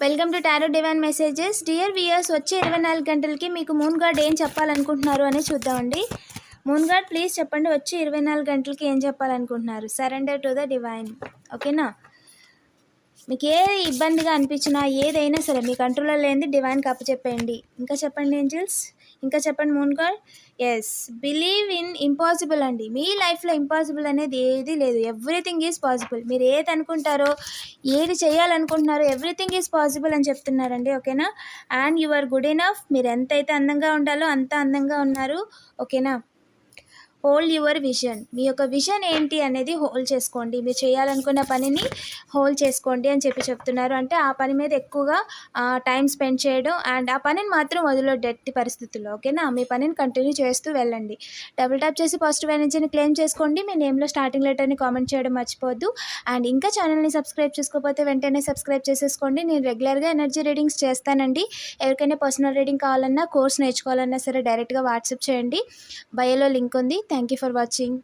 Welcome to tarot divine messages. Dear weirs, వచ్చే 24 గంటలకి మీకు మూన్ గాడ్ ఏం చెప్పాలనుకుంటున్నారు అని చూద్దామండి. మూన్ గాడ్ ప్లీజ్ చెప్పండి, వచ్చే 24 గంటలకి ఏం చెప్పాలనుకుంటున్నారు. Surrender to the divine. ఓకేనా? మీకు ఏది ఇబ్బందిగా అనిపించినా ఏదైనా సరే మీ కంట్రోల్లో లేనిది డివైన్కి అప్పచెప్పేయండి. ఇంకా చెప్పండి ఏంజల్స్, ఇంకా చెప్పండి moon god. Yes, believe in impossible అండి. మీ లైఫ్లో ఇంపాసిబుల్ అనేది ఏది లేదు. Everything is possible. మీరు ఏది అనుకుంటారో, ఏది చేయాలనుకుంటున్నారో ఎవ్రీథింగ్ ఈజ్ పాసిబుల్ అని చెప్తున్నారండి. ఓకేనా? And you are good enough. మీరు ఎంతైతే అందంగా ఉండాలో అంత అందంగా ఉన్నారు. ఓకేనా? Hold your vision. మీ యొక్క విజన్ ఏంటి అనేది హోల్డ్ చేసుకోండి. మీరు చేయాలనుకున్న పనిని హోల్డ్ చేసుకోండి అని చెప్తున్నారు. అంటే ఆ పని మీద ఎక్కువగా టైం స్పెండ్ చేయడం అండ్ ఆ పనిని మాత్రం వదిలేటి పరిస్థితుల్లో. ఓకేనా? మీ పనిని కంటిన్యూ చేస్తూ వెళ్ళండి. డబుల్ ట్యాప్ చేసి పాజిటివ్ ఎనర్జీని క్లెయిమ్ చేసుకోండి. మీ నేమ్లో స్టార్టింగ్ లెటర్ని కామెంట్ చేయడం మర్చిపోవద్దు. అండ్ ఇంకా ఛానల్ని సబ్స్క్రైబ్ చేసుకోకపోతే వెంటనే సబ్స్క్రైబ్ చేసేసుకోండి. నేను రెగ్యులర్గా ఎనర్జీ రీడింగ్స్ చేస్తానండి. ఎవరికైనా పర్సనల్ రీడింగ్ కావాలన్నా, కోర్స్ నేర్చుకోవాలన్నా సరే డైరెక్ట్గా వాట్సాప్ చేయండి. బయోలో లింక్ ఉంది. Thank you for watching.